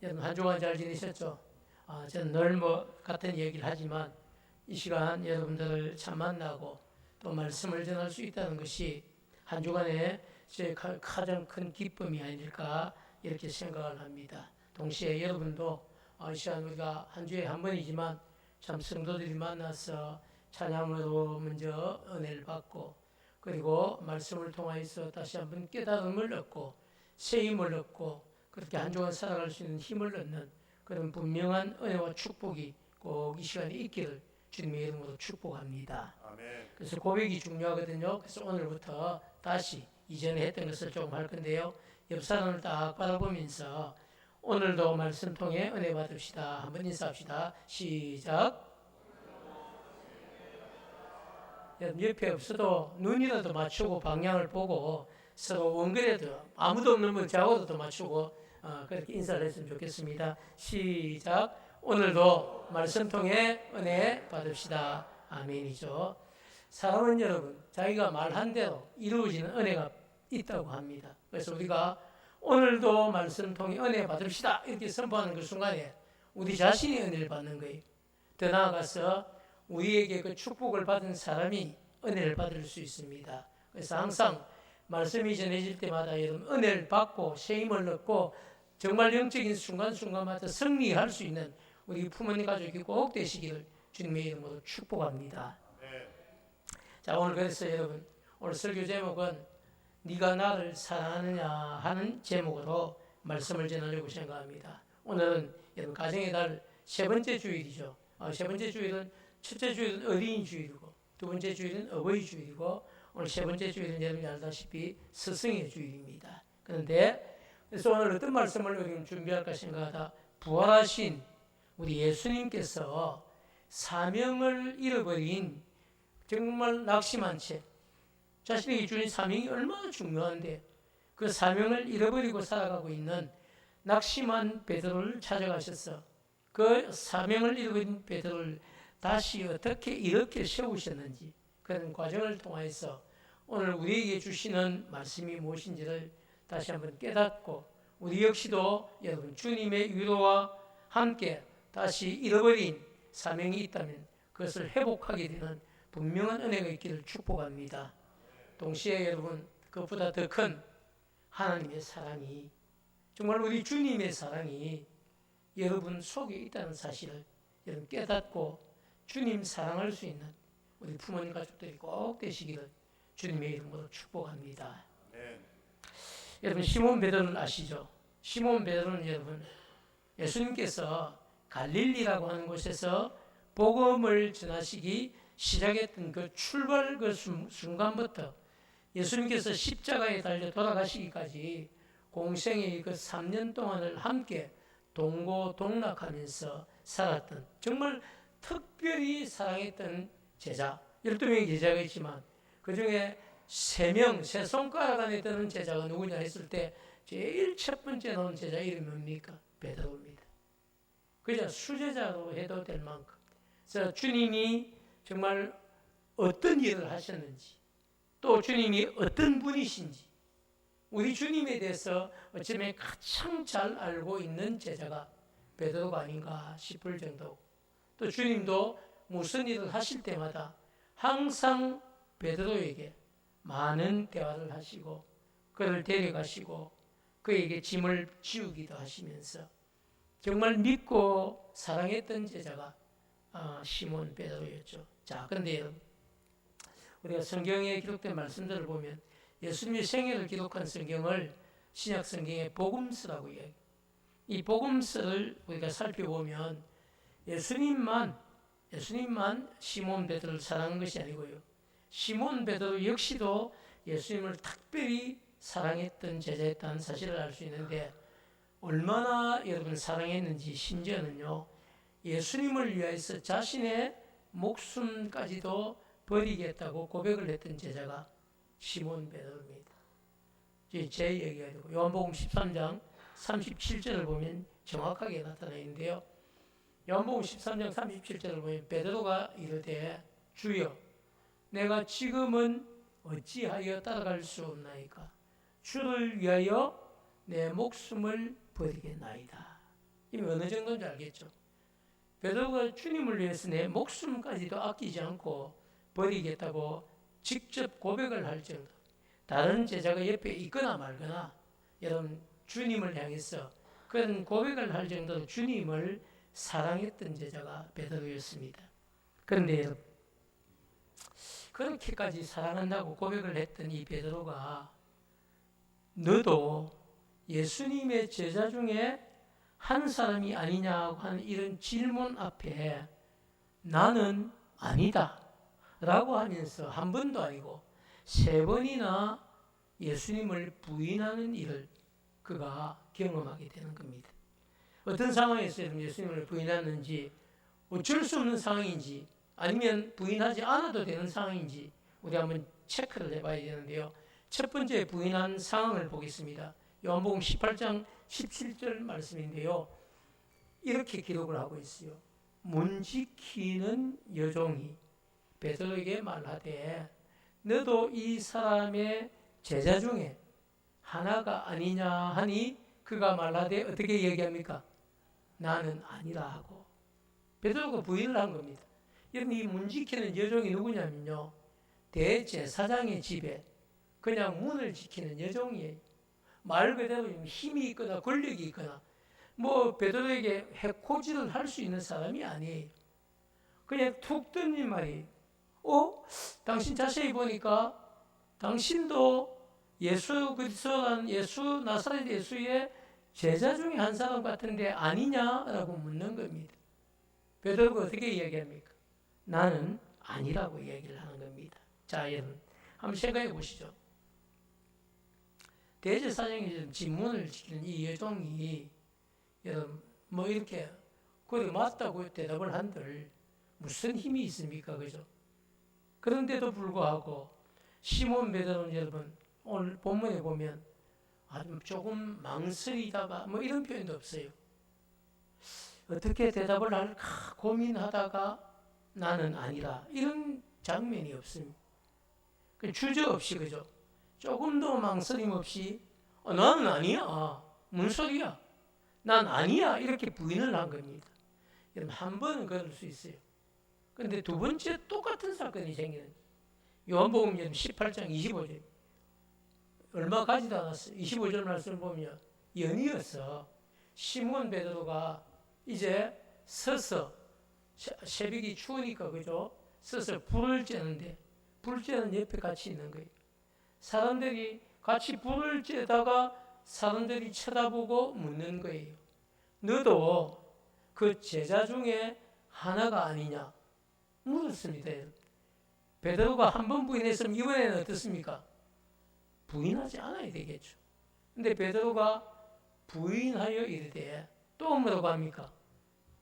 여러분 한 주간 잘 지내셨죠? 저는 늘 같은 얘기를 하지만 이 시간 여러분들을 참 만나고 또 말씀을 전할 수 있다는 것이 한 주간의 제 가장 큰 기쁨이 아닐까 이렇게 생각을 합니다. 동시에 여러분도 이 시간 우리가 한 주에 한 번이지만 참 성도들이 만나서 찬양으로 먼저 은혜를 받고 그리고 말씀을 통하여서 다시 한번 깨달음을 얻고 새 힘을 얻고 그렇게 한 주간 살아갈 수 있는 힘을 얻는 그런 분명한 은혜와 축복이 꼭 이 시간에 있기를 주님의 이름으로 축복합니다. 아멘. 그래서 고백이 중요하거든요. 그래서 오늘부터 다시 이전에 했던 것을 조금 할 건데요. 옆 사람을 딱 바라보면서 오늘도 말씀 통해 은혜 받읍시다. 한번 인사합시다. 시작. 옆에 없어도 눈이라도 맞추고 방향을 보고 서로 원그레도 아무도 없는 분 좌우도 맞추고 그렇게 인사를 했으면 좋겠습니다. 시작. 오늘도 말씀 통해 은혜 받읍시다. 아멘이죠. 사랑하는 여러분, 자기가 말한 대로 이루어지는 은혜가 있다고 합니다. 그래서 우리가 오늘도 말씀 통해 은혜 받읍시다 이렇게 선포하는 그 순간에 우리 자신이 은혜를 받는 거예요. 더 나아가서 우리에게 그 축복을 받은 사람이 은혜를 받을 수 있습니다. 그래서 항상 말씀이 전해질 때마다 여러분 은혜를 받고 새 힘을 얻고 정말 영적인 순간순간마다 승리할 수 있는 우리 부모님 가족이 꼭 되시기를 주님의 이름으로 축복합니다. 네. 자, 오늘 그래서 여러분 오늘 설교 제목은 네가 나를 사랑하느냐 하는 제목으로 말씀을 전하려고 생각합니다. 오늘은 여러분 가정의 달 세 번째 주일이죠. 세 번째 주일은 첫째 주일은 어린이 주일이고 두 번째 주일은 어버이 주일이고 오늘 세 번째 주일은 여러분이 알다시피 스승의 주일입니다. 그런데 그래서 오늘 어떤 말씀을 우리는 준비할까 생각하다 부활하신 우리 예수님께서 사명을 잃어버린 정말 낙심한 채 자신에게 주신 사명이 얼마나 중요한데 그 사명을 잃어버리고 살아가고 있는 낙심한 베드로를 찾아가셔서 그 사명을 잃어버린 베드로를 다시 어떻게 이렇게 세우셨는지 그런 과정을 통해서 오늘 우리에게 주시는 말씀이 무엇인지를 다시 한번 깨닫고 우리 역시도 여러분 주님의 위로와 함께 다시 잃어버린 사명이 있다면 그것을 회복하게 되는 분명한 은혜가 있기를 축복합니다. 동시에 여러분 그것보다 더 큰 하나님의 사랑이 정말 우리 주님의 사랑이 여러분 속에 있다는 사실을 여러분 깨닫고 주님 사랑할 수 있는 우리 부모님 가족들이 꼭 되시기를 주님의 이름으로 축복합니다. 네. 여러분 시몬 베드로를 아시죠? 시몬 베드로는 여러분 예수님께서 갈릴리라고 하는 곳에서 복음을 전하시기 시작했던 그 출발 그 순간부터 예수님께서 십자가에 달려 돌아가시기까지 공생의 그 3년 동안을 함께 동고동락하면서 살았던 정말 특별히 사랑했던 제자 12명의 제자가 있지만 그 중에 3명, 세 손가락 안에 드는 제자가 누구냐 했을 때 제일 첫 번째 나온 제자 이름이 뭡니까? 베드로입니다. 그저 수제자로 해도 될 만큼 그래서 주님이 정말 어떤 일을 하셨는지 또 주님이 어떤 분이신지 우리 주님에 대해서 어쩌면 가장 잘 알고 있는 제자가 베드로가 아닌가 싶을 정도고 또 주님도 무슨 일을 하실 때마다 항상 베드로에게 많은 대화를 하시고 그를 데려가시고 그에게 짐을 지우기도 하시면서 정말 믿고 사랑했던 제자가 시몬 베드로였죠. 자, 그런데 여러분 우리가 성경에 기록된 말씀들을 보면 예수님의 생애를 기록한 성경을 신약 성경의 복음서라고 이야기해요. 이 복음서를 우리가 살펴보면 예수님만 시몬 베드로를 사랑한 것이 아니고요. 시몬 베드로 역시도 예수님을 특별히 사랑했던 제자였다는 사실을 알 수 있는데 얼마나 여러분 사랑했는지 심지어는요. 예수님을 위하여서 자신의 목숨까지도 버리겠다고 고백을 했던 제자가 시몬 베드로입니다. 제 얘기가 아니고 요한복음 13장 37절을 보면 정확하게 나타나 있는데요. 요한복음 13장 37절을 보면 베드로가 이르되 주여 내가 지금은 어찌하여 따라갈 수 없나이까 주를 위하여 내 목숨을 버리겠나이다. 이미 어느 정도인지 알겠죠? 베드로가 주님을 위해서 내 목숨까지도 아끼지 않고 버리겠다고 직접 고백을 할 정도. 다른 제자가 옆에 있거나 말거나 여러분 주님을 향해서 그런 고백을 할 정도로 주님을 사랑했던 제자가 베드로였습니다. 그런데 여러분 그렇게까지 사랑한다고 고백을 했던 이 베드로가 너도 예수님의 제자 중에 한 사람이 아니냐고 하는 이런 질문 앞에 나는 아니다 라고 하면서 한 번도 아니고 세 번이나 예수님을 부인하는 일을 그가 경험하게 되는 겁니다. 어떤 상황에서 예수님을 부인하는지 어쩔 수 없는 상황인지 아니면 부인하지 않아도 되는 상황인지 우리 한번 체크를 해봐야 되는데요. 첫 번째 부인한 상황을 보겠습니다. 요한복음 18장 17절 말씀인데요. 이렇게 기록을 하고 있어요. 문 지키는 여종이 베드로에게 말하되 너도 이 사람의 제자 중에 하나가 아니냐 하니 그가 말하되 어떻게 얘기합니까? 나는 아니라 하고 베드로가 부인을 한 겁니다. 여러분 이 문 지키는 여종이 누구냐면요. 대제사장의 집에 그냥 문을 지키는 여종이에요. 말 그대로 힘이 있거나 권력이 있거나 뭐 베드로에게 해코지를 할 수 있는 사람이 아니에요. 그냥 툭 던진 말이 당신 자세히 보니까 당신도 예수 그리스도라는 예수 나사렛 예수의 제자 중에 한 사람 같은데 아니냐라고 묻는 겁니다. 베드로가 어떻게 이야기합니까? 나는 아니라고 이야기를 하는 겁니다. 자, 여러분 한번 생각해 보시죠. 대제사장이 진문을 지키는 이 여종이 여러분 뭐 이렇게 그래 맞다고 대답을 한들 무슨 힘이 있습니까? 그죠? 그런데도 불구하고 시몬 베드로는 여러분 오늘 본문에 보면 아주 조금 망설이다가 뭐 이런 표현도 없어요. 어떻게 대답을 할까 고민하다가 나는 아니라 이런 장면이 없습니다. 주저없이 그죠? 조금도 망설임 없이 나는 아니야. 뭔 소리야? 난 아니야. 이렇게 부인을 한 겁니다. 여러분 한 번은 그럴 수 있어요. 그런데 두 번째 똑같은 사건이 생기는 요한복음 18장 25절 얼마 가지도 않았어요. 25절 말씀을 보면 연이어서 시몬 베드로가 이제 서서 새벽이 추우니까 그죠? 서서 불을 쬐는데 불 쬐는 옆에 같이 있는 거예요. 사람들이 같이 불을 쬐다가 사람들이 쳐다보고 묻는 거예요. 너도 그 제자 중에 하나가 아니냐? 물었습니다. 베드로가 한 번 부인했으면 이번에는 어떻습니까? 부인하지 않아야 되겠죠. 근데 베드로가 부인하여 이르되 또 뭐라고 합니까?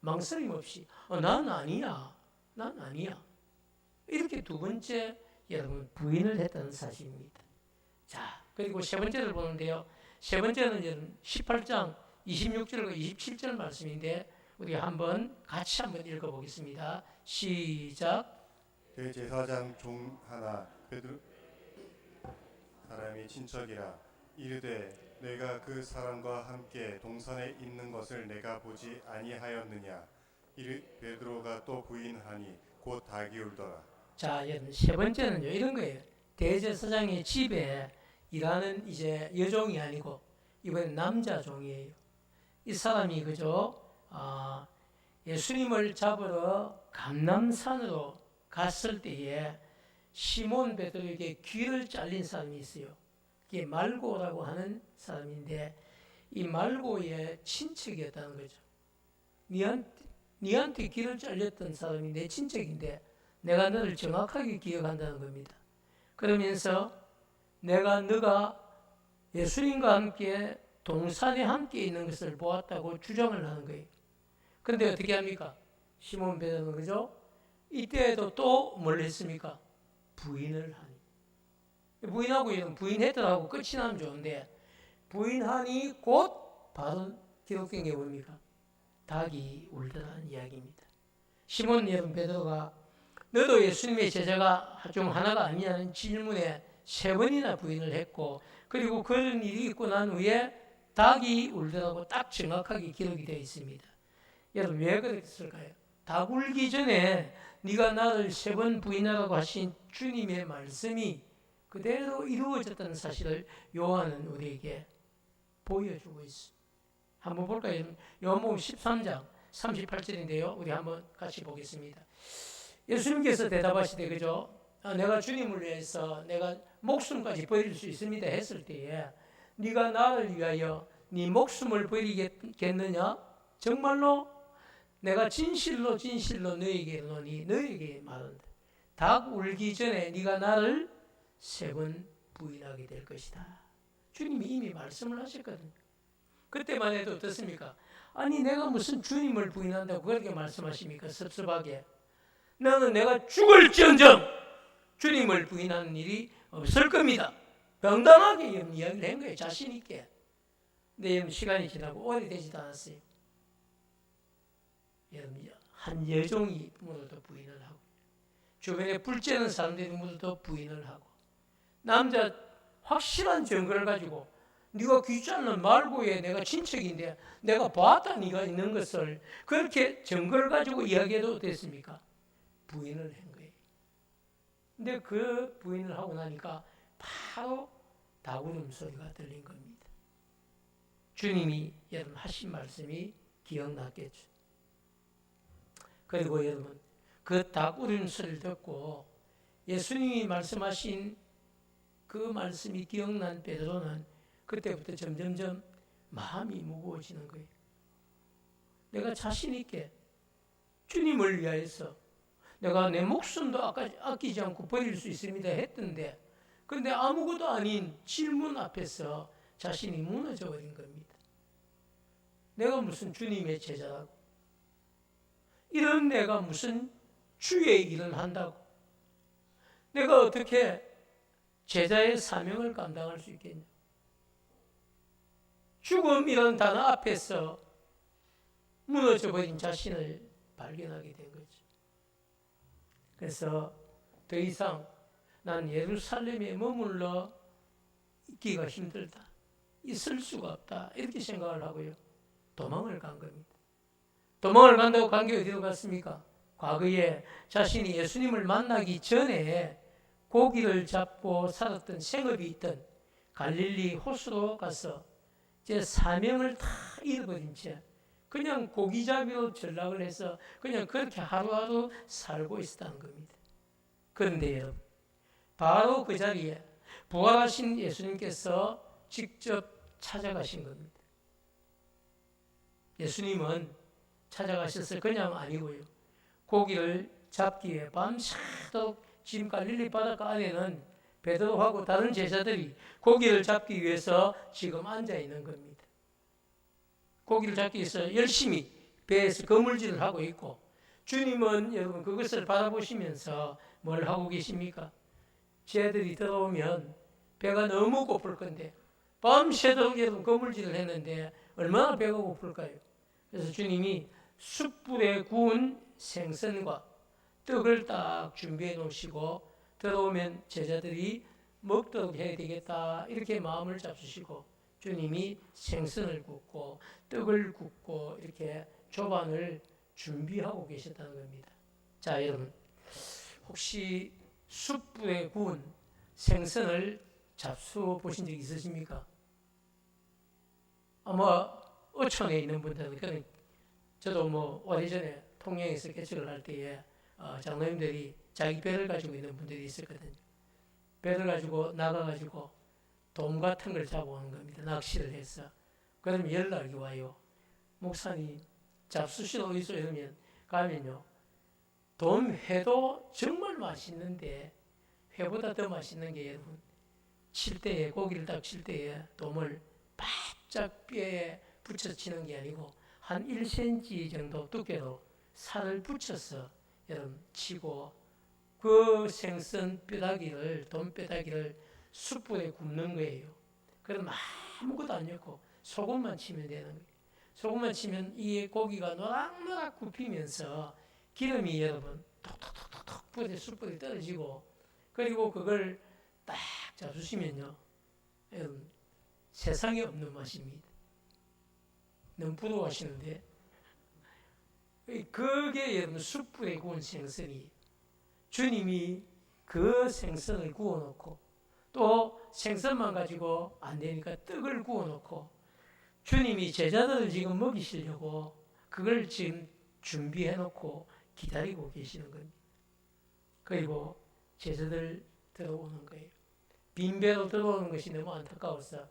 망설임 없이 난 아니야. 난 아니야. 이렇게 두 번째 여러분 부인을 했다는 사실입니다. 자, 그리고 세 번째를 보는데요. 세 번째는 18장 26절과 27절 말씀인데 우리 같이 한번 읽어보겠습니다. 시작. 대제사장 중 하나 베드로 사람이 친척이라 이르되 내가 그 사람과 함께 동산에 있는 것을 내가 보지 아니하였느냐. 베드로가 또 부인하니 곧 닭이 울더라. 자, 여러분 세 번째는요 이런 거예요. 대제사장의 집에 일하는 이제 여종이 아니고 이번엔 남자 종이에요. 이 사람이 그죠? 예수님을 잡으러 감람산으로 갔을 때에 시몬 베드로에게 귀를 잘린 사람이 있어요. 그게 말고라고 하는 사람인데 이 말고의 친척이었다는 거죠. 니한테 귀를 잘렸던 사람이 내 친척인데 내가 너를 정확하게 기억한다는 겁니다. 그러면서 너가 예수님과 함께 동산에 함께 있는 것을 보았다고 주장을 하는 거예요. 그런데 어떻게 합니까? 시몬 베드로는 그죠? 이때에도 또 뭘 했습니까? 부인을 하니. 부인하고 이런 부인했더라고 끝이 나면 좋은데 부인하니 곧 바로 기록된 게 뭡니까? 닭이 울더라는 이야기입니다. 시몬 여러분 베드로가 너도 예수님의 제자가 중 하나가 아니냐는 질문에 세 번이나 부인을 했고 그리고 그런 일이 있고 난 후에 닭이 울더라고 딱 정확하게 기록이 되어 있습니다. 여러분 왜 그랬을까요? 닭 울기 전에 네가 나를 3번 부인하라고 하신 주님의 말씀이 그대로 이루어졌다는 사실을 요한은 우리에게 보여주고 있습니다. 한번 볼까요? 요한복음 13장 38절인데요. 우리 한번 같이 보겠습니다. 예수님께서 대답하시되 그죠? 내가 주님을 위해서 내가 목숨까지 버릴 수 있습니다 했을 때에 네가 나를 위하여 네 목숨을 버리겠느냐? 정말로 내가 진실로 진실로 너에게 이르노니 너에게 말한다. 닭 울기 전에 네가 나를 3번 부인하게 될 것이다. 주님이 이미 말씀을 하셨거든요. 그때만 해도 어떻습니까? 아니 내가 무슨 주님을 부인한다고 그렇게 말씀하십니까? 섭섭하게. 나는 내가 죽을지언정 주님을 부인하는 일이 없을 겁니다. 당당하게 이야기를 한 거예요. 자신 있게. 근데 여러분 시간이 지나고 오래되지도 않았어요. 여러분 한 여종이 물어도 부인을 하고 주변에 불쬐는 사람들이 물어도 부인을 하고 남자 확실한 증거를 가지고 네가 귀찮은 말고에 내가 친척인데 내가 봤다 네가 있는 것을 그렇게 증거를 가지고 이야기해도 됐습니까? 부인을 한 거예요. 근데 그 부인을 하고 나니까 바로 닭 울음소리가 들린 겁니다. 주님이 여러분 하신 말씀이 기억났겠죠. 그리고 여러분 그 닭 울음소리를 듣고 예수님이 말씀하신 그 말씀이 기억난 베드로는 그때부터 점점점 마음이 무거워지는 거예요. 내가 자신 있게 주님을 위하여서 내가 내 목숨도 아끼지 않고 버릴 수 있습니다 했던데 그런데 아무것도 아닌 질문 앞에서 자신이 무너져 버린 겁니다. 내가 무슨 주님의 제자라고 이런 내가 무슨 주의 일을 한다고 내가 어떻게 제자의 사명을 감당할 수 있겠냐. 죽음이라는 단어 앞에서 무너져버린 자신을 발견하게 된 거죠. 그래서 더 이상 난 예루살렘에 머물러 있기가 힘들다. 있을 수가 없다. 이렇게 생각을 하고요. 도망을 간 겁니다. 도망을 간다고 간 게 어디로 갔습니까? 과거에 자신이 예수님을 만나기 전에 고기를 잡고 살았던 생업이 있던 갈릴리 호수로 가서 제 사명을 다 잃어버린 채 그냥 고기잡이로 전락을 해서 그냥 그렇게 하루하루 살고 있었다는 겁니다. 그런데 여러분 바로 그 자리에 부활하신 예수님께서 직접 찾아가신 겁니다. 예수님은 찾아가셔서 그냥 아니고요. 고기를 잡기 위해 밤새도록 지금 갈릴리 바닷가 안에는 베드로하고 다른 제자들이 고기를 잡기 위해서 지금 앉아 있는 겁니다. 고기를 잡기 위해서 열심히 배에서 거물질을 하고 있고 주님은 여러분 그것을 바라보시면서 뭘 하고 계십니까? 쟤들이 들어오면 배가 너무 고플 건데 밤새도록 여러분 거물질을 했는데 얼마나 배가 고플까요? 그래서 주님이 숯불에 구운 생선과 떡을 딱 준비해 놓으시고 들어오면 제자들이 먹도록 해야 되겠다 이렇게 마음을 잡수시고 주님이 생선을 굽고 떡을 굽고 이렇게 조반을 준비하고 계셨다는 겁니다. 자 여러분 혹시 숯불에 구운 생선을 잡수 보신 적 있으십니까? 아마 어촌에 있는 분들은 저도 오래전에 통영에서 개척을 할 때에 장로님들이 자기 배를 가지고 있는 분들이 있었거든요. 배를 가지고 나가가지고 돔 같은 걸 잡아오는 겁니다. 낚시를 해서. 그러면 연락이 와요. 목사님 잡수시러 어디서 이러면 가면요. 돔 회도 정말 맛있는데 회보다 더 맛있는 게 여러분 칠 때에 고기를 딱 칠 때에 돔을 바짝 뼈에 붙여 치는 게 아니고 한 1cm 정도 두께로 살을 붙여서 여러분 치고 그 생선 뼈다귀를 돔 뼈다귀를 숯불에 굽는 거예요. 그럼 아무것도 안 넣고 소금만 치면 되는 거예요. 소금만 치면 이 고기가 노락노락 굽히면서 기름이 여러분 톡톡톡톡 불에 숯불에 떨어지고 그리고 그걸 딱 잡수시면요 여러분 세상에 없는 맛입니다. 너무 부러워하시는데 그게 여러분 숯불에 구운 생선이 주님이 그 생선을 구워놓고 또 생선만 가지고 안 되니까 떡을 구워놓고 주님이 제자들을 지금 먹이시려고 그걸 지금 준비해놓고 기다리고 계시는 겁니다. 그리고 제자들 들어오는 거예요. 빈배로 들어오는 것이 너무 안타까워서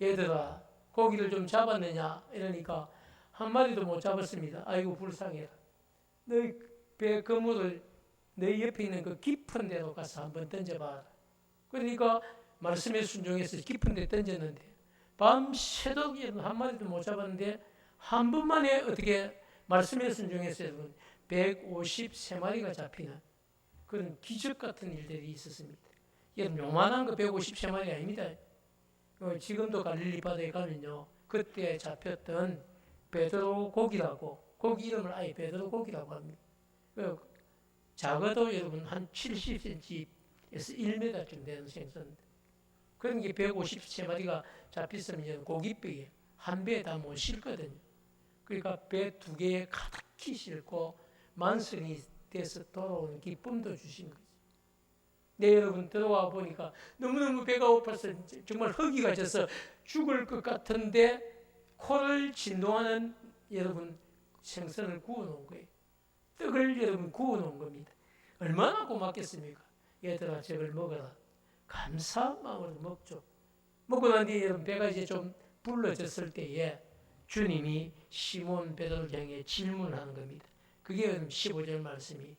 얘들아 고기를 좀 잡았느냐 이러니까 한 마리도 못 잡았습니다. 아이고 불쌍해라. 너희 배 그물을 너희 옆에 있는 그 깊은 데로 가서 한번 던져봐라. 그러니까 말씀에 순종해서 깊은 데 던졌는데 밤새도록 한 마리도 못 잡았는데 한 번만에 어떻게 말씀에 순종해서 153마리가 잡히는 그런 기적 같은 일들이 있었습니다. 여러분 요만한 거 153마리 아닙니다. 지금도 갈릴리 바다에 가면요 그때 잡혔던 베드로 고기라고 고기 이름을 아예 베드로 고기라고 합니다. 작아도 여러분 한 70cm에서 1m쯤 되는 생선인데 그런 게 153마리가 잡혔으면 고깃배에 한 배에 다 못 실거든요. 그러니까 배 2개에 가득히 싣고 만선이 돼서 돌아오는 기쁨도 주신 거죠. 네, 여러분 들어와 보니까 너무너무 배가 고파서 정말 허기가 져서 죽을 것 같은데 코를 진동하는 여러분 생선을 구워놓은 거예요. 떡을 여러분 구워놓은 겁니다. 얼마나 고맙겠습니까? 얘들아 저걸 먹어라. 감사한 마음으로 먹죠. 먹고 난 뒤에 여러분 배가 이제 좀 불러졌을 때에 주님이 시몬 베드로를 향해 질문하는 겁니다. 그게 여러분 15절 말씀이에요.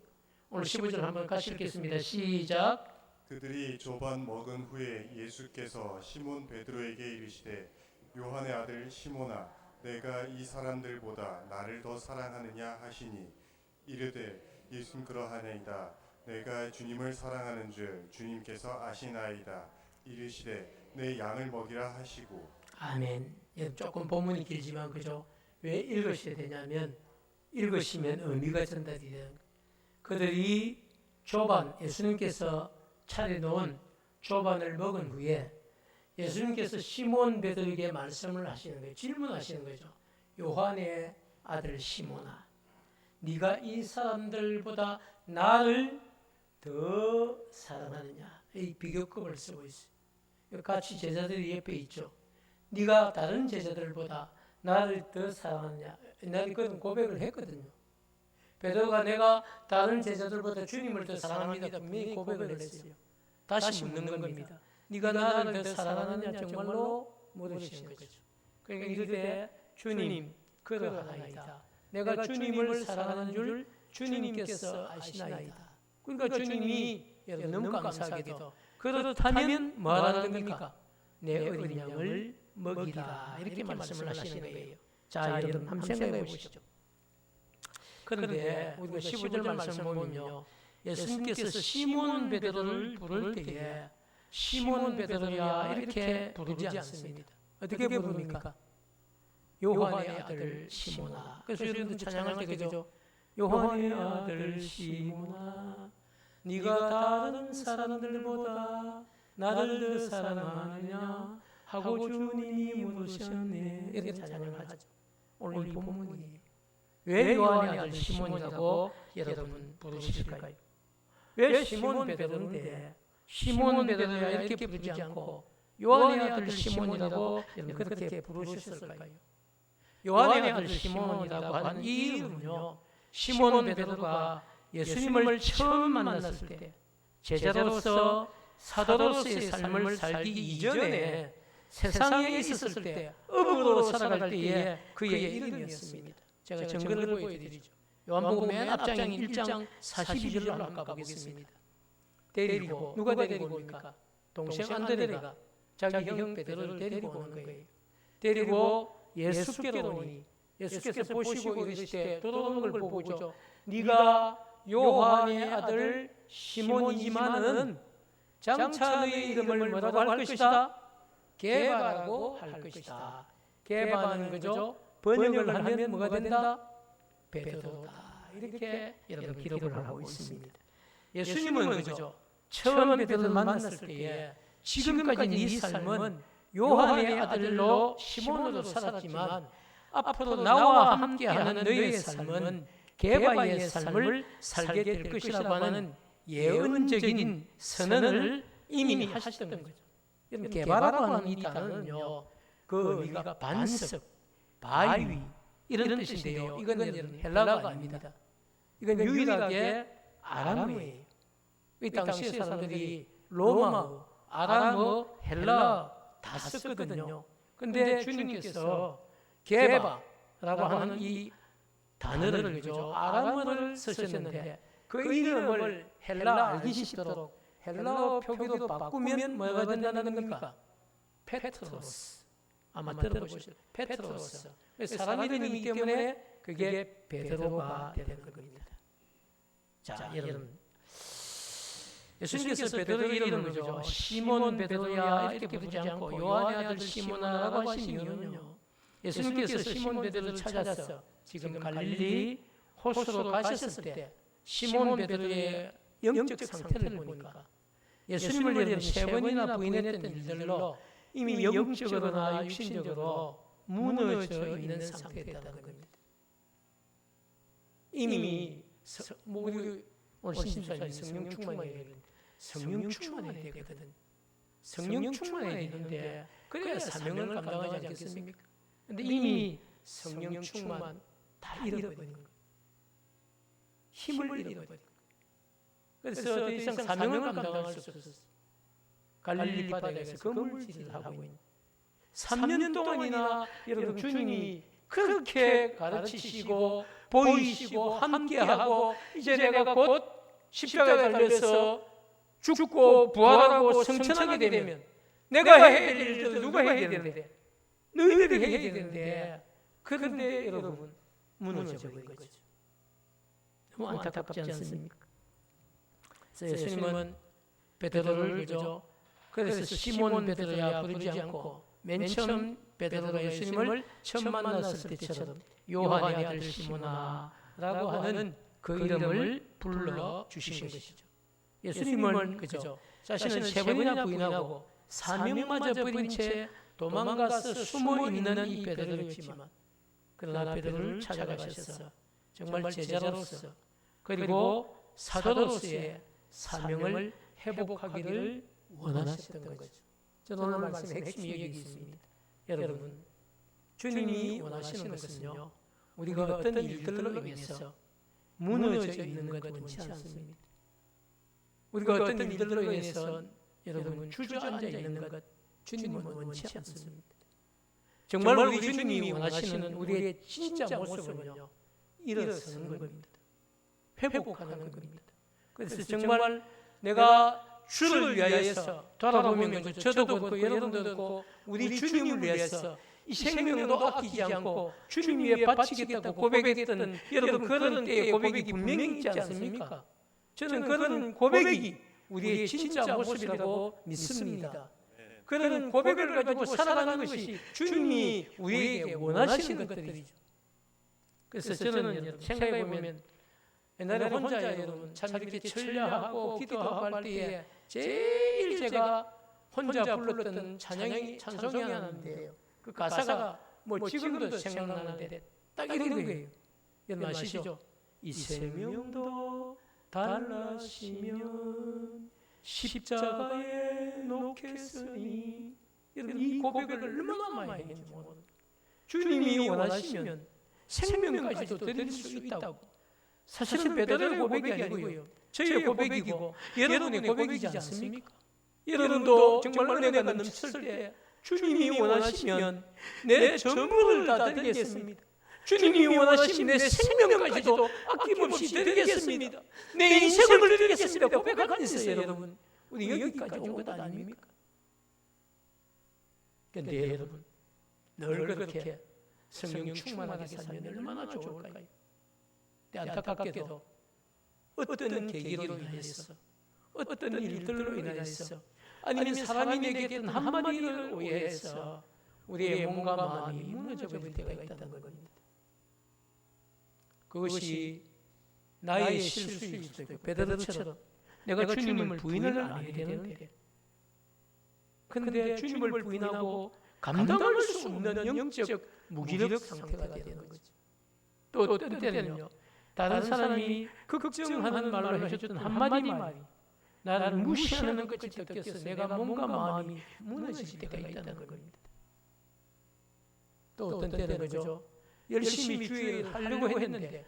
오늘 15절 한번 같이 읽겠습니다. 시작. 그들이 조반 먹은 후에 예수께서 시몬 베드로에게 이르시되 요한의 아들 시몬아 내가 이 사람들보다 나를 더 사랑하느냐 하시니 이르되 예수는 그러하나이다. 내가 주님을 사랑하는 줄 주님께서 아시나이다. 이르시되 내 양을 먹이라 하시고. 아멘. 조금 본문이 길지만 그죠? 왜 읽으셔야 되냐면 읽으시면 의미가 전달이 되는 거예요. 그들이 조반 예수님께서 차려놓은 조반을 먹은 후에 예수님께서 시몬 베드로에게 말씀을 하시는 거예요. 질문하시는 거죠. 요한의 아들 시몬아 네가 이 사람들보다 나를 더 사랑하느냐. 이 비교급을 쓰고 있어요. 같이 제자들이 옆에 있죠. 네가 다른 제자들보다 나를 더 사랑하느냐. 옛날에 그런 고백을 했거든요. 베드로가 내가 다른 제자들보다 주님을 더 사랑합니다. 분명히 고백을 했어요. 다시 묻는 겁니다. 네가 나를 더 사랑하느냐 정말로 물으시는 거죠. 그러니까 이럴 때 주님 그러하나이다. 내가 주님을 사랑하는 줄 주님께서 아시나이다. 그러니까 주님이 너무 감사하게도 그렇다면 뭐하라는 겁니까? 내 어린 양을 먹이라 이렇게 말씀을 하시는 거예요. 자 여러분 한번 생각해 보시죠. 그런데 우리가 15절 말씀 보면요 예수님께서 시몬 베드로를 부를 때에 시몬 베드로야 이렇게 부르지 않습니다. 어떻게 부릅니까? 요한의 아들 시몬아. 그래서 여러분들 찬양할 때 그죠? 요한의 아들 시몬아 네가 다른 사람들보다 나를 더 사랑하느냐 하고 주님이 물으셨네. 이렇게 찬양을 하죠. 오늘 이 본문이에요. 왜 요한의 아들 시몬이라고 여러분 부르실까요? 왜 시몬 베드로인데 시몬 베드로야 이렇게 부르지 않고 요한의 아들 시몬이라고 그렇게 부르셨을까요? 요한의 아들 시몬이라고 하는 이 이름은요 시몬 베드로가 예수님을 처음 만났을 때 제자로서 사도로서의 삶을 살기 이전에 세상에 있었을 때 업으로 살아갈 때에 그의 이름이었습니다. 제가 증거를 보여드리죠. 요한복음 맨 앞장인 1장 42절로 한번 가보겠습니다. 데리고 누가 데리고 옵니까? 동생 안드레가 자기 형 베드로를 데리고 오는 거예요. 데리고 예수께로 오니 예수께서 보시고 이르시되 들어오는 걸 보고죠. 네가 요한의 아들 시몬이지만은 장차 너의 이름을 뭐라고 할 것이다? 게바라고 할 것이다. 게바는 그죠? 번역을 하면 뭐가 된다? 베드로다. 이렇게 여러분 기록을 하고 있습니다. 예수님은 그죠? 처음 베드로를 만났을 때에 지금까지 네 삶은 요한의 아들로 시몬으로 살았지만 앞으로 나와 함께하는 너희의 삶은 게바의 삶을 살게 될 것이라고 하는 예언적인 선언을 이미 하셨던 거죠. 여러분, 게바라고 하는 이 단어는요, 그 의미가 반석, 바위 이런 뜻인데요. 이건 여러분 헬라어가 아닙니다. 이건 유일하게 아람어예요. 이 당시의 사람들이 로마어, 아람어, 헬라어 다 썼거든요. 근데 주님께서 게바라고 하는 이 단어를 그죠, 아람어를 쓰셨는데 그 이름을 헬라 알기 쉽도록 헬라어 표기로 바꾸면 뭐가 된다는 겁니까? 페트로스. 아마 들어보실 페트로스. 사람 이름이기 때문에 그게 베드로가 되는 겁니다. 자, 여러분, 예수님께서 베드로의 이름을 그죠, 시몬 베드로야 이렇게 부르지 않고 요한의 아들 시몬아라고 하신 이유는요, 예수님께서 시몬 베드로를 찾아서 지금 갈릴리 호수로 가셨을 때 시몬 베드로의 영적 상태를 보니까 예수님을 세 번이나 부인했던 일들로 이미 영적으로나 육신적으로 무너져 있는 상태였다는 겁니다. 이미 우리 오늘 신주사님 성령 충만해야 되는데 성령 충만해야 되거든. 성령 충만해야 되는데 그래야 사명을 감당하지 않겠습니까? 근데 이미 성령 충만 다 잃어버린 거예요. 힘을 잃어버린 거예요. 그래서 더 이상 사명을 감당할 수 없었어요. 갈릴리 바다에서 거물질을 하고 있는 3년 동안이나 여러분 주님이 그렇게 가르치시고 보이시고 함께하고 이제 내가 곧 십자가에 달려서 죽고 부활하고 성천하게 되면 내가 해야 될 일을 누가 해야 되는데 너희들이 해야 되는데 그런데 여러분 무너져 버린 거죠. 너무 안타깝지 않습니까? 그래서 예수님은 베드로를 그죠, 그래서 시몬 베드로야 부르지 않고 맨 처음 베드로가 예수님을 처음 만났을 때처럼 요한의 아들 시몬아라고 하는 그 이름을 불러 주신 것이죠. 예수님은 그죠, 자신은 세 번이나 부인하고 사명마저 버린 채 도망가서 숨어 있는 이 베드로였지만 그러나 베드로를 찾아가셔서 정말 제자로서 그리고 사도로서의 사명을 회복하기를 원하셨던 거죠. 저는 오늘 말씀의 핵심이 여기 있습니다. 여러분, 주님이 원하시는 것은요, 우리가 어떤 일들로 인해서 무너져 있는 것 원치 않습니다. 우리가 어떤 일들로 인해서 여러분 주저앉아 있는 것 주님은 원치 않습니다. 정말 우리 주님이 원하시는 우리의 진짜 모습은요, 일어서는 겁니다. 회복하는 겁니다. 그래서 정말 내가 주를 위하여서 돌아보면 저도 그렇고 여러분도 그렇고 우리 주님을 위해서 이 생명도 아끼지 않고 주님 위에 바치겠다고 고백했던 여러분 그런 때의 고백이 분명히 있지 않습니까? 저는 그런 고백이 우리의 진짜 모습이라고 믿습니다. 그런 고백을 가지고 살아가는 것이 주님이 우리에게 원하시는 것들이죠. 그래서 저는 생각해 보면 옛날에 혼자 여러분 참 이렇게 철야하고 기도하고 할 때에 제일 제가 혼자 불렀던 찬송이 하나인데요. 그 가사가 뭐 지금도 생각나는데 딱 이런 거예요. 여러분 아시죠? 이 생명도 달라시면 십자가에 놓겠으니. 여러분 이 고백을 얼마나 많이 했는지 모릅니다. 주님이 원하시면 생명까지도 드릴 수 있다고. 사실은 베드로의 고백이 아니고요, 저의 고백이고 여러분의 고백이지 않습니까? 여러분도 정말 은혜가 넘쳤을 때 주님이 원하시면 내 전부를 다 드리겠습니다. 주님이 원하시면 내 생명까지도 아낌없이 드리겠습니다. 내 인생을 드리겠습니다. 고백하고 있어요. 여러분, 우리 여기까지 온 것 아닙니까? 그런데 여러분, 늘 그렇게 성령 충만하게 살면 얼마나 좋을까요? 안타깝게도 어떤 계기로 인해서 어떤 일들로 인해서 아니면 사람이 내게 했던 한마디를 오해해서 우리의 몸과 마음이 무너져 버릴 때가 있다는 겁니다. 그것이 나의 실수일 수도 있고 베드로처럼 내가 주님을 부인을 안 해야 되는데 그런데 주님을 부인하고 감당할 수 없는 영적 무기력 상태가 되는 거죠. 또 어떤 때는요, 다른 사람이 걱정하는 말로 해줬던 한마디 말이 나를 무시하는 것이 느껴서 내가 몸과 마음이 무너질 때가 있다는 겁니다. 또 어떤 때는 그죠, 열심히 주의를 하려고 했는데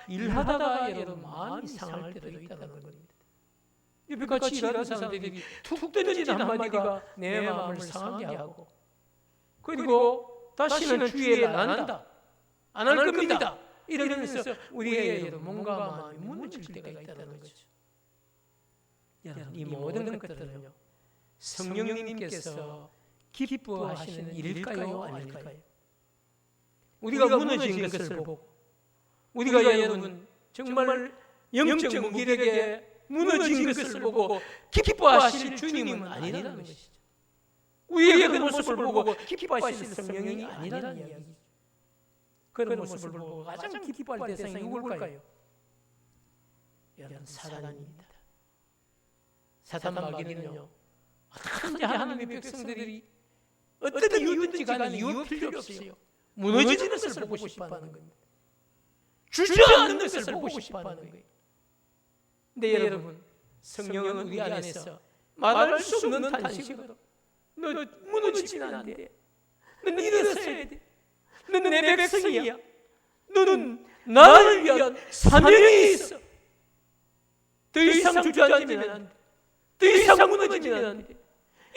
일하다가 여러분 마음이 상할 때도 있다는 겁니다. 옆에 같이 일하는 사람들이 툭 던진 한마디가 내 마음을 상하게 하고, 그리고 다시는 주의를 안 한다, 안 할 겁니다, 이러면서 우리의 몸과 마음이 무너질 때가 있다는 거죠. 여러분, 이 모든 것들은요, 성령님께서 기뻐하시는 일일까요, 아닐까요? 우리가 무너진 것을 보고, 우리가 여러분 정말 영적 무기력에 무너진 것을 보고 기뻐하실 주님은 아니라는 것이죠. 우리의 그 모습을 보고 기뻐하실 성령이 아니라는 이야기죠. 그런 모습을 보고 가장 기뻐할 대상이 누굴까요? 여러분, 사단입니다. 사단 마귀는요, 어떻게 하나님의 백성들이 어떤 이유든지 간에 이유 필요 없어요. 무너지는 것을 보고 싶어하는 겁니다. 주저앉는 것을 보고 싶어하는 거예요. 근데 여러분, 성령은 우리 안에서 말할 수 없는 탄식으로 너 무너지면 안 돼. 너는 일어서야 돼. 너는 내 백성이야. 너는 나를 위한 사명이 있어. 더 이상 주저앉으면 안 돼. 더 이상 무너지면 안 돼.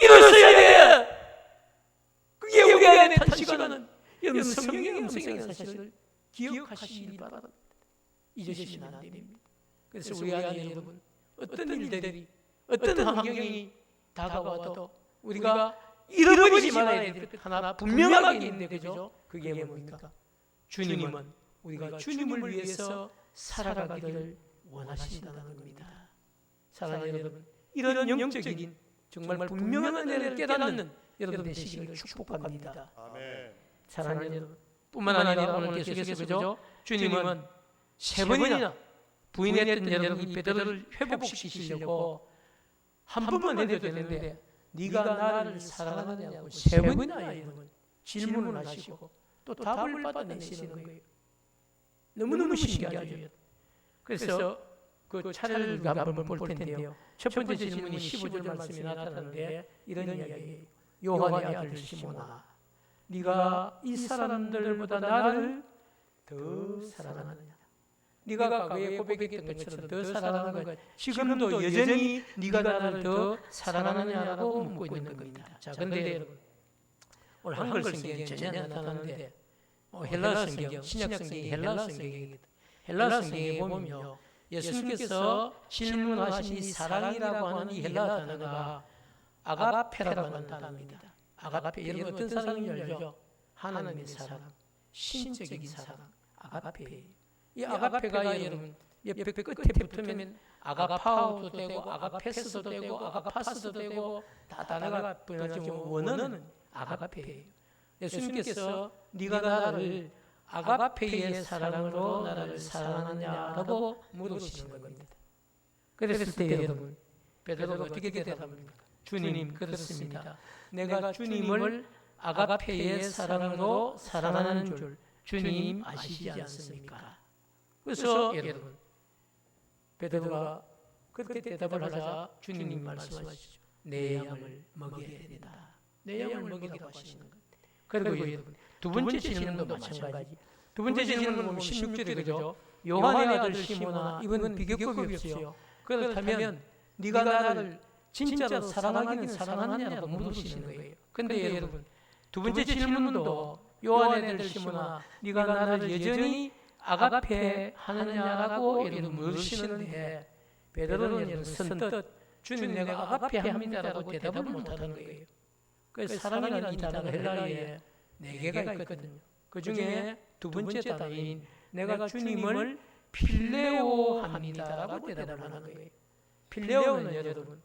일어서야 돼. 그게 우리 안에 탄식하는 여러분 성령의 음성의 사실을 기억하시기 바랍니다. 잊으시면 안 됩니다. 그래서 우리 안에 여러분 어떤 일들이, 어떤 환경이 다가와도 우리가 잃어버리지 말아야 될 것 하나 분명하게 있는데, 그죠? 그게 뭡니까? 주님은 우리가 주님을 위해서 살아가기를 원하신다는 겁니다. 사랑하는 여러분, 이런 영적인 정말 분명한 은혜를 깨닫는 여러분 되시기를 축복합니다. 아멘. 사랑하는 여러분, 뿐만 아니라 오늘 계속해서 그죠? 주님은 3번이나 부인했던 여러분 이 베드로를 회복시키시려고 한 번만 해도 되는데 네가 나를 사랑하느냐고 3번이나 여러분 질문을 하시고 또 답을 받아내시는 거예요. 너무너무 신기하죠. 그래서 그 차례를 한번 볼 텐데요. 첫 번째 질문이 15절 말씀에 나타나는데 이런 이야기예요. 요한의 아들 시몬아, 네가 이 사람들보다 나를 더 사랑하느냐? 네가 과거에 고백했던 것처럼 더 사랑하는 것, 지금도 여전히 네가 나를 더 사랑하느냐라고 묻고 있는 겁니다. 자, 근데 여러분, 오늘 한글 성경에 전혀 나타나는데 헬라 성경, 신약 성경이 헬라 성경입니다. 헬라 성경에 보면요, 예수님께서 질문하신 이 사랑이라고 하는 이 헬라 단어가 아가페라고 하는 단어입니다. 아가페, 여러분 어떤 사랑인지 알죠? 하나님의 사랑, 신적인 사랑, 아가페. 이 아가페가 여러분 옆에 끝에 붙으면 아가파오도 되고 아가페스도 되고 아가파스도 되고 다 단어가 붙어지만 원어는 아가페예요. 예수님께서 네가 나를 아가페의 사랑으로 나를 사랑하느냐라고 물으시는 겁니다. 그랬을 때 여러분 베드로가 어떻게 대답합니까? 주님, 그렇습니다. 내가 주님을 아가페의 사랑으로 사랑하는 줄 주님 아시지 않습니까? 그래서 여러분 베드로가 그렇게 대답을 하자 주님이 말씀하시죠. 내 양을 먹여야 된다. 내 양을 먹이라고 하시는 겁니다. 그리고 여러분 두 번째 질문도 마찬가지. 두 번째 질문은 보면 16절에 그죠? 요한의 아들 시몬아, 이번은 비교급이 없어요. 그렇다면 네가 나를 진짜로 사랑하기는 사랑하느냐고 물으시는 거예요. 근데 여러분 두 번째 질문도 요한의 아들 시몬아, 네가 나를 여전히 아가페 하느냐라고 여러분 물으시는데 베드로는 여러분 선뜻 주님 내가 아가페 합니다라고 대답을 못하는 거예요. 그래서 사랑이라는 이 단어가 헬라어에 4개가 있거든요. 그 중에 두 번째 단어인 내가 주님을 필레오 합니다라고 대답을 하는 거예요. 필레오는 여러분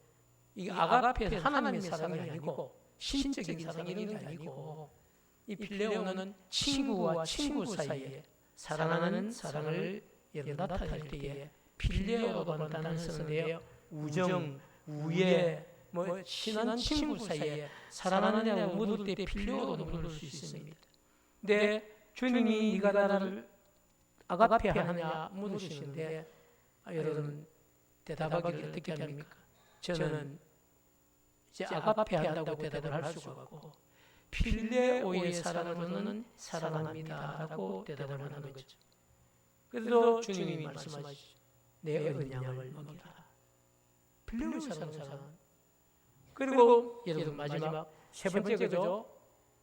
이 아가페 하나님의 사랑이 아니고 신적인 사랑이 이런 게 아니고 이 필레오는 친구와 친구 사이에 사랑하는 사랑을 나타낼 때에 필레오라고 하는 단어를 쓰는데요. 우정, 우애, 친한 친구 사이에 사랑하느냐고 물을 때 필레오로 물을 수 있습니다. 근데 주님이 네가 나를 아가페 하느냐 물으시는데 여러분 대답하기 어떻게 합니까? 저는 이제 아가페 한다고 대답을 할 수가 없고 필레오의 사랑으로는 사랑합니다라고 대답을 하는 거죠. 그래도 주님이 말씀하시죠. 내 어린 양을 먹이라. 필레오의 사랑. 그리고 여러분 마지막 세 번째 그죠?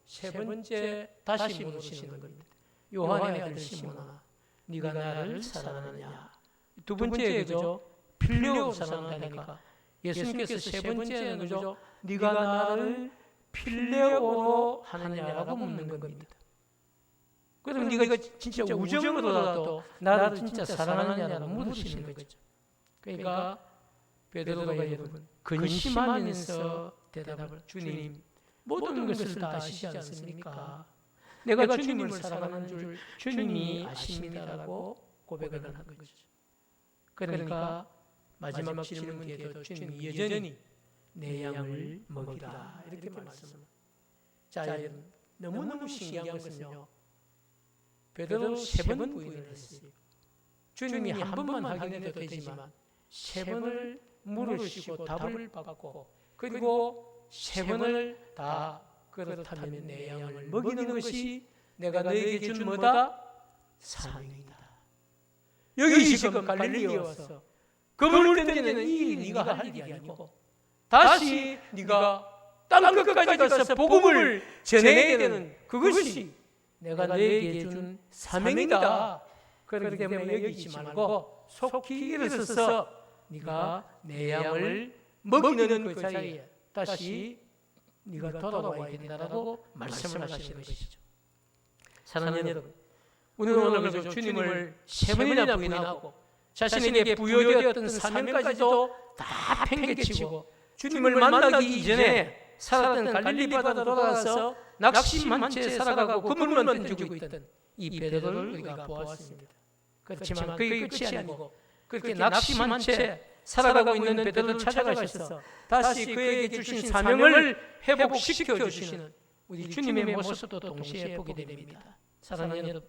세 번째 다시 물으시는 겁니다. 요한의 아들 시몬아, 네가 나를 사랑하느냐? 두 번째 그죠? 필레오 사랑하니까 예수님께서 세 번째는 그죠? 네가 나를 필레오로 하느냐라고 묻는 겁니다. 그럼 네가 진짜 우정으로라도 나를 진짜 사랑하느냐라고 물으시는 거죠. 그러니까 베드로가 여러분 근심하면서 대답을 주님 모든 것을 다 아시지 않습니까? 내가 주님을 사랑하는 줄 주님이 아십니다라고 고백을 하는 거죠. 그러니까 마지막 질문 뒤에도 주님이 여전히 내 양을 먹이라 이렇게 말씀합니다. 자, 여러분 너무너무 신기한 것은요. 베드로 세 번 부인을 했어요. 주님이 한 번만 확인해도 되지만 세 번을 물으시고 답을 받고 그리고 세 번을 다 그렇다면 내 양을 먹이는 것이 내가 너에게 준 뭐다? 사명이다. 여기 지금 갈릴리에 와서 그물을 던지는 이 일이 네가 할 일이 아니고 다시 네가 땅 끝까지 가서 복음을 전해야 되는 그것이 내가 너에게 준 사명이다. 그렇기 때문에 여기 있지 말고 속히 일어서서 네가 내 양을 먹이는 그 자리에 다시 네가 돌아와야 된다라고 말씀을 하시는 것이죠. 사랑하는 여러분, 우리는 오늘 주님을 세 번이나 부인하고 자신에게 부여되었던 사명까지도 다 팽개치고 주님을 만나기 이전에 살았던 갈릴리 바다로 돌아가서 낙심한 채 살아가고 그물만 던지고 있던 이 베드로를 우리가 보았습니다. 그렇지만 그게 끝이 아니고 그렇게 낙심한 채 살아가고 있는 베드로를 찾아가셔서 다시 그에게 주신 사명을 회복시켜 주시는 우리 주님의 모습도 동시에 보게 됩니다. 사랑하는 여러분,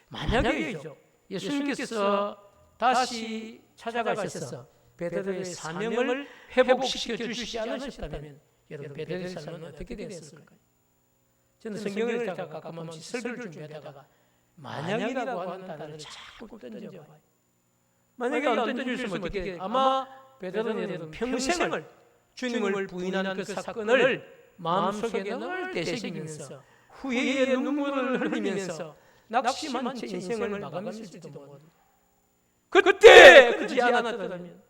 만약에요 예수님께서 다시 찾아가셔서 베드로의 사명을 회복시켜 주시지 않으셨다면 여러분 베드로의 삶은 어떻게 됐을까요? 저는 성경을 읽다가 가끔씩 설교를 준비하다가 만약이라고 하는 단어를 자꾸 던져봐요. 만약에 안 던져주시면 어떻게 돼요? 아마 베드로는 평생을 주님을 부인하는 그 사건을 마음속에 늘 되새기면서 후회의 눈물을 흘리면서 낙심한 채 인생을 마감했을지도 모릅니다. 그때 그러지 않았더라면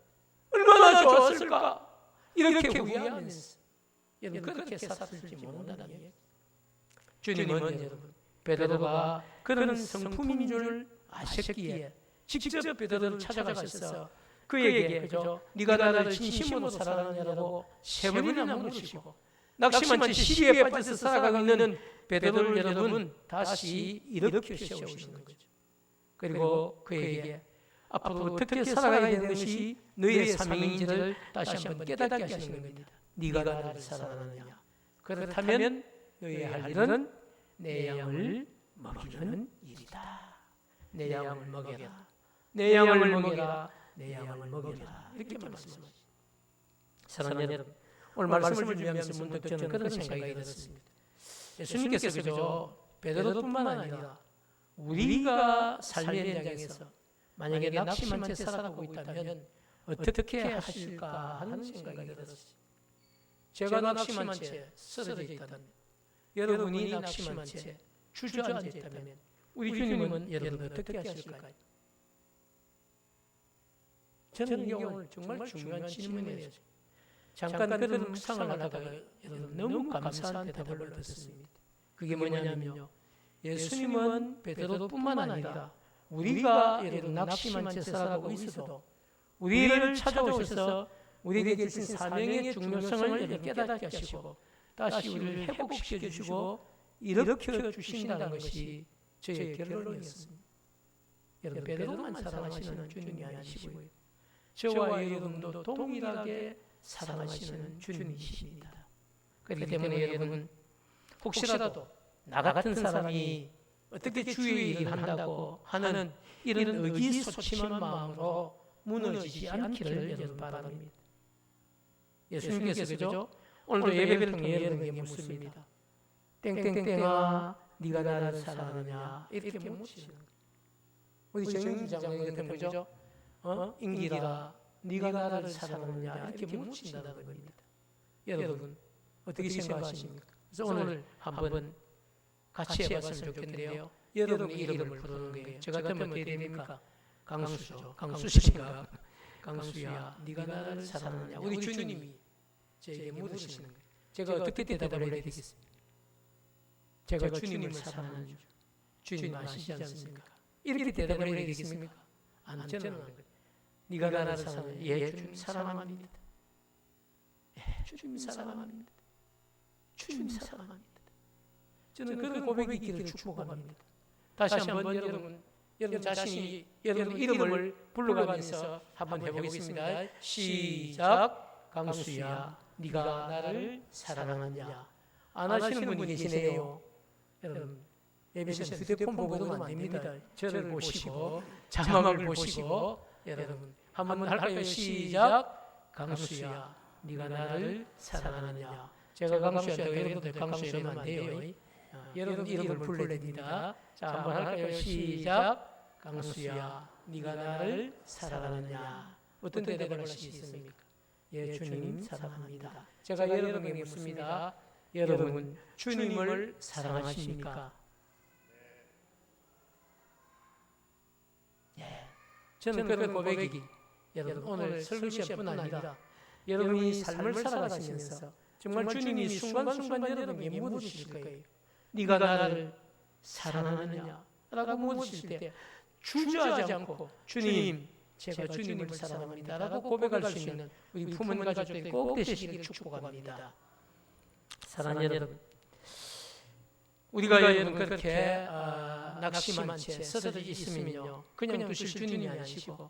얼마나 좋았을까? 이렇게 후회하면서 여러분 그렇게 살았을지 모른다는 얘기예요. 주님은 여러분 베드로가 그런 성품인 줄 아셨기에 직접 베드로를 찾아가셔서 그에게 그죠? 네가 나를 진심으로 사랑하느냐고 세 번이나 물으시고 낙심한 채 시기에 빠져서 살아가고 있는 베드로를 여러분 다시 일으켜 세우시는 거죠. 그리고 그에게 앞으로 어떻게 살아가야 되는 것이 너의 사명인지를 다시 한번 깨닫게 하시는 겁니다. 네가 나를 사랑하느냐? 그렇다면 너의 할 일은 내 양을 먹이는 일이다. 내 양을 먹여라. 내 양을 먹여라. 내 양을 먹여라. 이렇게 말씀하십니다. 사랑하는 여러분, 오늘 말씀을 준비하면서 문득 저는 그런 생각이 들었습니다. 예수님께서 그저 베드로뿐만 아니라 우리가 삶의 현장에서 만약에 낙심한 채 살아가고 있다면 어떻게 하실까 하는 생각이 들었어요. 제가 낙심한 채 쓰러져 있다면, 여러분이 낙심한 채 주저앉아 있다면 우리 주님은 여러분 어떻게 하실까요? 저는 이게 오늘 정말 중요한 질문이에요. 잠깐 그런 묵상을 하다가 너무 감사한 대답을 얻었습니다. 그게 뭐냐면요. 예수님은 베드로뿐만 아니라 우리가 여러분 낙심한 채 살아가고 있어도 우리를 찾아오셔서 우리에게 주신 사명의 중요성을 깨닫게 하시고 다시 우리를 회복시켜 주시고 일으켜 주신다는 것이 저의 결론이었습니다. 여러분 베드로만 사랑하시는 주님이 아니시고요. 저와 여러분도 동일하게 사랑하시는 주님이십니다. 그렇기 때문에 여러분 혹시라도 나 같은 사람이 어떻게 주의 일을 한다고 하는 이런 의기소침한 마음으로 무너지지 않기를 여러분 바랍니다. 예수님께서 그죠? 오늘도 예배를 통해 여러분에게 묻습니다. 땡땡땡아 네가 나를 사랑하느냐 이렇게 묻시는 거예요. 우리 정인기 장로님 같은 거죠? 인기라 네가 나를 사랑하느냐 이렇게 묻힌다는 겁니다. 여러분 어떻게 생각하십니까? 그래서 오늘 한번 같이 해봤으면 좋겠는데요. 여러분의 이름을 부르는 거예요. 저 같으면 어떻게 됩니까? 강수죠. 강수신가? 강수야 네가 나를 사랑하느냐. 우리 주님이 저에게 물으시는 거예요. 제가 어떻게 대답을 해야 되겠습니까? 제가 주님을 사랑하는 줄 주님 아시지 않습니까? 이렇게 대답을 해야 되겠습니까? 안 저는 안 그래요. 네가 나를 사랑하느냐. 예, 주님 사랑합니다. 예, 주님 사랑합니다. 주님 사랑합니다. 저는 그런 고백이 있기를 축복합니다. 다시 한번 여러분 자신이 여러분 이름을 불러가면서 한번 해보겠습니다. 시작. 강수야 네가 나를 사랑하느냐. 안 하시는 분이 계시네요. 여러분 예배는 휴대폰 보고도 안 됩니다. 저를 보시고 자막을 보시고 여러분 한번 할까요? 시작. 강수야 네가 나를 사랑하느냐. 제가 강수한다고 여러분들 강수하면 안 돼요. 여러분 이름을 불러냅니다. 자 한번 할까요? 시작. 강수야 네가 나를 사랑하느냐. 어떤 대답을 할 수 있습니까? 예, 주님 사랑합니다. 제가 여러분에게 묻습니다. 여러분 주님을 사랑하십니까? 예, 저는 그런 고백이 여러분 오늘 설교시간뿐 아니라 여러분이 삶을 살아가시면서 정말 주님이 순간순간 여러분에게 물으실 거예요. 네가 나를 사랑하느냐? 라고 물으실 때 주저하지 않고 주님 제가 주님을 사랑합니다 라고 고백할 수 있는 우리 부모님 가족들이 꼭 되시기를 축복합니다. 사랑하는 여러분, 우리가 여러분 그렇게 낙심한 채 쓰러져 있으면요 그냥 두실 주님이 아니시고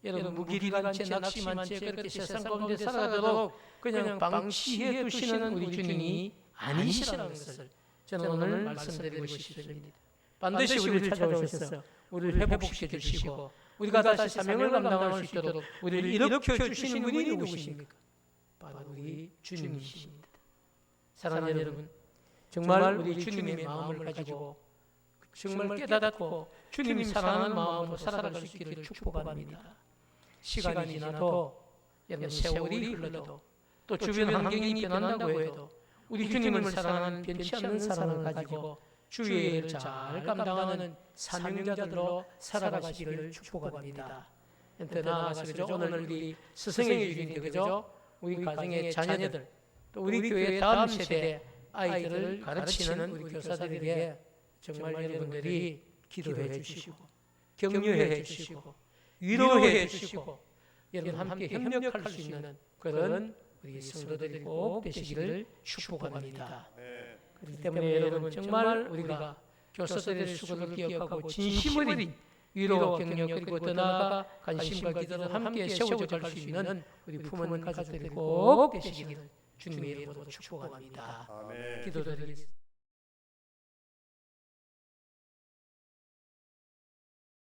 여러분 무기력한 채 낙심한 채 그렇게 세상 가운데 살아가도록 그냥 방치해 두시는 우리 주님이 아니시라는 것을 저는 오늘 말씀드리고 싶습니다. 반드시 우리를 찾아오셔서 우리를 회복시켜 주시고 우리가 다시 사명을 감당할 수 있도록 우리를 일으켜 주시는 분이 누구십니까? 바로 우리 주님이십니다. 사랑하는 여러분, 정말 우리 주님의 마음을 가지고 정말 깨닫고 주님 사랑하는 마음으로 살아갈 수 있기를 축복합니다. 시간이 지나도 여러분 세월이 흘러도 또 주변 환경이 변한다고 해도 우리 주님을 사랑하는 변치 않는 사랑을 가지고 주의 일을 잘 감당하는 사명자들로 살아가시기를 축복합니다. 더 나아가서 그죠? 오늘 우리 스승의 주인데 그죠? 우리 가정의 자녀들 또 우리 교회 다음 세대 아이들을 가르치는 우리 교사들에게 정말 여러분들이 기도해 주시고 격려해 주시고 위로해 주시고 여러분 함께 협력할 수 있는 그런 우리 성도들이 꼭 되시기를 축복합니다. 그렇기 때문에 여러분 정말 우리가 교사들의 수고를 기억하고 진심 어린 위로 격려 그리고 더 나아가 관심과 기도를 함께 세워져 갈 수 있는 우리 부모님 가족들이 꼭 되시기를 주님의 이름으로 축복합니다. 기도드리겠습니다.